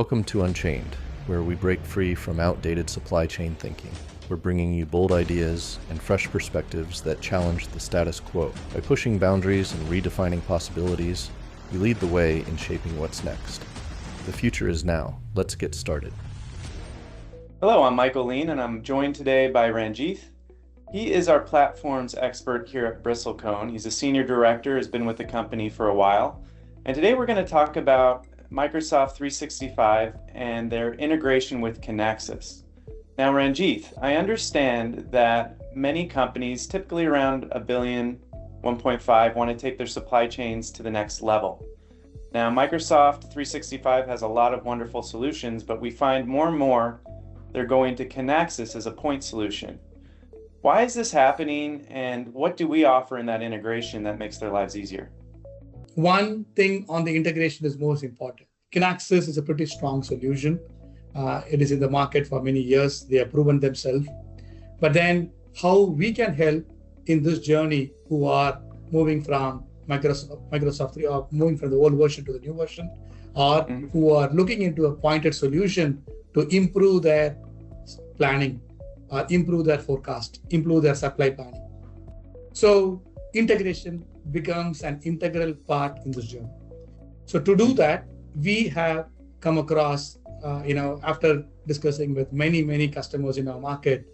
Welcome to Unchained, where we break free from outdated supply chain thinking. We're bringing you bold ideas and fresh perspectives that challenge the status quo. By pushing boundaries and redefining possibilities, we lead the way in shaping what's next. The future is now. Let's get started. Hello, I'm Michael Leen, and I'm joined today by Ranjith. He is our platforms expert here at Bristlecone. He's a senior director, has been with the company for a while. And today we're going to talk about Microsoft 365 and their integration with Kinaxis. Now, Ranjith, I understand that many companies, typically around $1 billion, 1.5, want to take their supply chains to the next level. Now, Microsoft 365 has a lot of wonderful solutions, but we find more and more they're going to Kinaxis as a point solution. Why is this happening, and what do we offer in that integration that makes their lives easier? One thing on the integration is most important. Kinaxis is a pretty strong solution. It is in the market for many years. They have proven themselves. But then how we can help in this journey who are moving from Microsoft 3 or moving from the old version to the new version, or who are looking into a pointed solution to improve their planning, or improve their forecast, improve their supply planning. So integration becomes an integral part in this journey. So to do that, we have come across, after discussing with many customers in our market,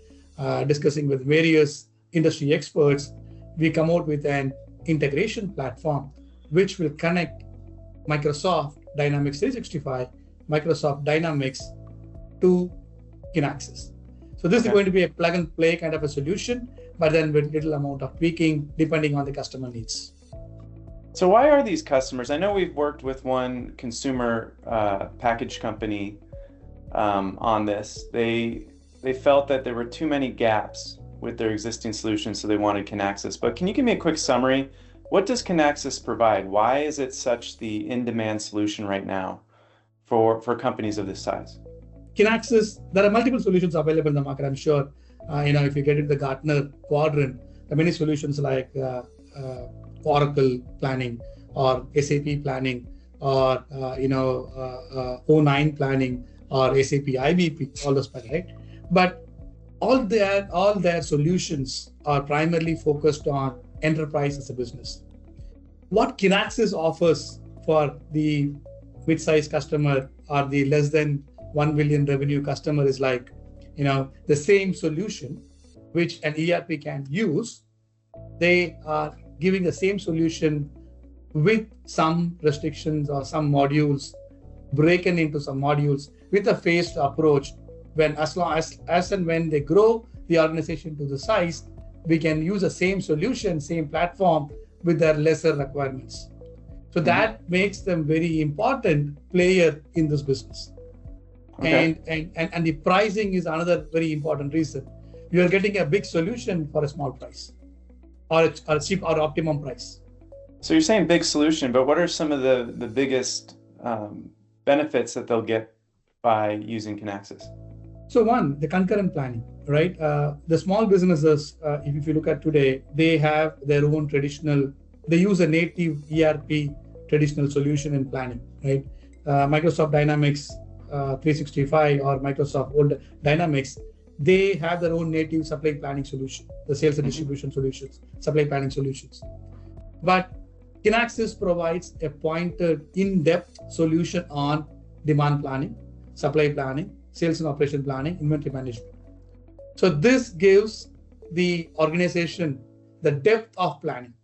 discussing with various industry experts, we come out with an integration platform which will connect Microsoft Dynamics 365, Microsoft Dynamics to Kinaxis. So this is going to be a plug and play kind of a solution, but then with little amount of tweaking depending on the customer needs. So why are these customers? I know we've worked with one consumer package company on this. They felt that there were too many gaps with their existing solutions, so they wanted Kinaxis. But can you give me a quick summary? What does Kinaxis provide? Why is it such the in-demand solution right now for companies of this size? Kinaxis, there are multiple solutions available in the market. I'm sure, if you get into the Gartner quadrant, there are many solutions like Oracle planning or SAP planning or, O9 planning or SAP IBP, all those, right? But all their solutions are primarily focused on enterprise as a business. What Kinaxis offers for the mid-sized customer or the less than 1 million revenue customer is like, the same solution which an ERP can use. They are giving the same solution with some restrictions or some modules, broken into some modules with a phased approach. As and when they grow the organization to the size, we can use the same solution, same platform with their lesser requirements. So that makes them very important player in this business. Okay. And the pricing is another very important reason. You are getting a big solution for a small price, or a cheap or optimum price. So you're saying big solution, but what are some of the biggest benefits that they'll get by using Kinaxis? So one, the concurrent planning, right? The small businesses, if you look at today, they have their own they use a native ERP traditional solution in planning, right? Microsoft Dynamics 365 or Microsoft Old Dynamics, they have their own native supply planning solution, the sales and distribution solutions, supply planning solutions. But Kinaxis provides a pointed, in-depth solution on demand planning, supply planning, sales and operation planning, inventory management. So this gives the organization the depth of planning.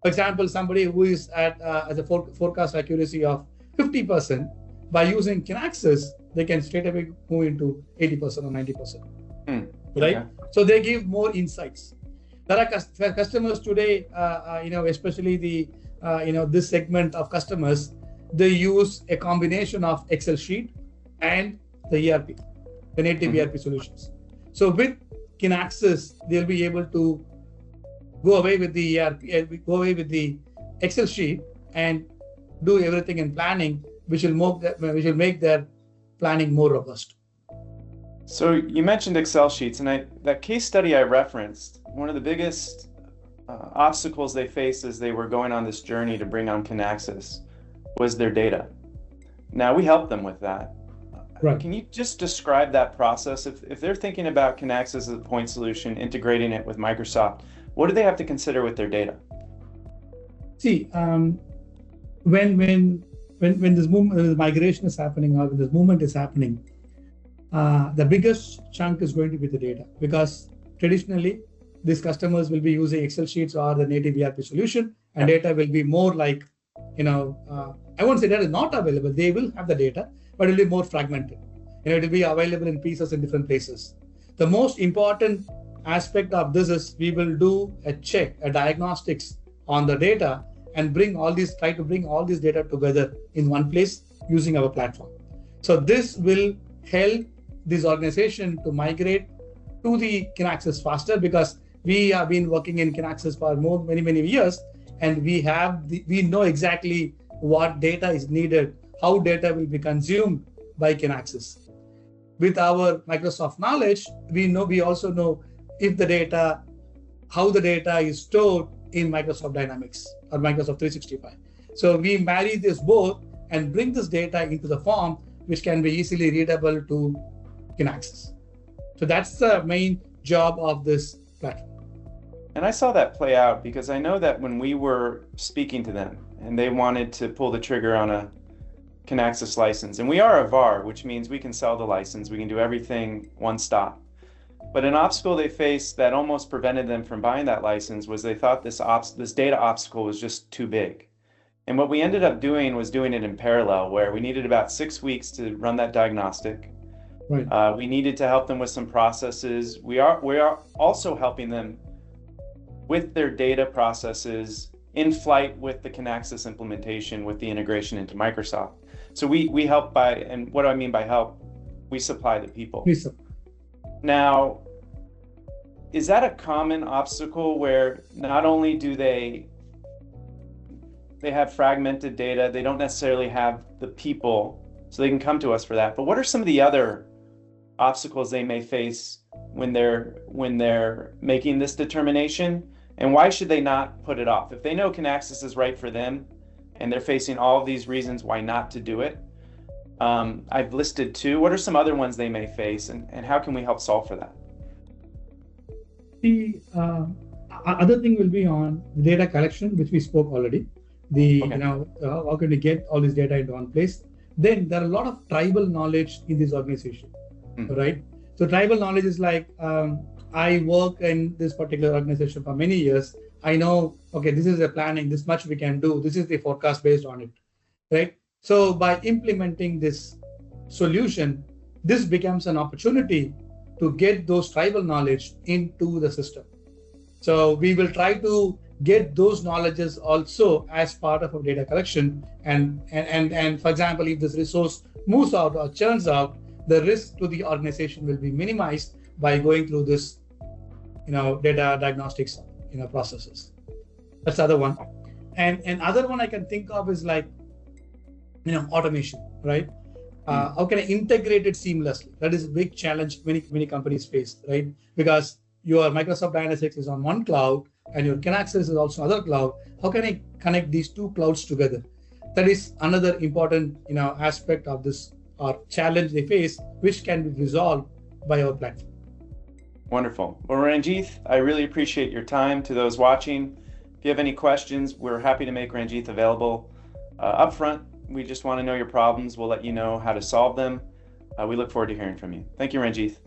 For example, somebody who is at as a forecast accuracy of 50%, by using Kinaxis, they can straight away move into 80% or 90%. Right? Okay. So they give more insights. There are customers today, especially the this segment of customers, they use a combination of Excel sheet and the ERP, the native ERP solutions. So with Kinaxis, they'll be able to go away with the ERP, go away with the Excel sheet and do everything in planning, which will make their planning more robust. So you mentioned Excel sheets, and that case study I referenced, one of the biggest obstacles they faced as they were going on this journey to bring on Kinaxis was their data. Now, we helped them with that. Right. Can you just describe that process? If they're thinking about Kinaxis as a point solution, integrating it with Microsoft, what do they have to consider with their data? See, when this migration is happening or when this movement is happening, the biggest chunk is going to be the data, because traditionally these customers will be using Excel sheets or the native ERP solution, and data will be more like, I won't say data is not available. They will have the data, but it will be more fragmented. It will be available in pieces in different places. The most important aspect of this is we will do a check, a diagnostics on the data, and try to bring all this data together in one place using our platform. So this will help this organization to migrate to the Kinaxis faster, because we have been working in Kinaxis for many years, and we know exactly what data is needed, how data will be consumed by Kinaxis. With our Microsoft knowledge, we also know how the data is stored in Microsoft Dynamics or Microsoft 365. So we marry this both and bring this data into the form which can be easily readable to Kinaxis. So that's the main job of this platform. And I saw that play out, because I know that when we were speaking to them and they wanted to pull the trigger on a Kinaxis license, and we are a VAR, which means we can sell the license, we can do everything one stop. But an obstacle they faced that almost prevented them from buying that license was they thought this data obstacle was just too big. And what we ended up doing was doing it in parallel, where we needed about 6 weeks to run that diagnostic. Right. We needed to help them with some processes. We are also helping them with their data processes in flight with the Kinaxis implementation, with the integration into Microsoft. So we help and what do I mean by help? We supply the people. Now, is that a common obstacle where not only do they have fragmented data, they don't necessarily have the people, so they can come to us for that, but what are some of the other obstacles they may face when they're making this determination, and why should they not put it off? If they know Kinaxis is right for them and they're facing all of these reasons why not to do it, I've listed 2. What are some other ones they may face, and how can we help solve for that? The other thing will be on data collection, which we spoke already. How can we get all this data into one place? Then there are a lot of tribal knowledge in this organization, right? So tribal knowledge is like, I work in this particular organization for many years. I know, okay, this is the planning, this much we can do, this is the forecast based on it, right? So by implementing this solution, this becomes an opportunity to get those tribal knowledge into the system. So we will try to get those knowledges also as part of our data collection. And for example, if this resource moves out or churns out, the risk to the organization will be minimized by going through this, data diagnostics, processes. That's the other one. And other one I can think of is like, automation, right? How can I integrate it seamlessly? That is a big challenge many companies face, right? Because your Microsoft Dynamics is on one cloud and your Kinaxis is also another cloud. How can I connect these 2 clouds together? That is another important, aspect of this or challenge they face, which can be resolved by our platform. Wonderful. Well, Ranjith, I really appreciate your time. To those watching, if you have any questions, we're happy to make Ranjith available upfront. We just want to know your problems. We'll let you know how to solve them. We look forward to hearing from you. Thank you, Ranjith.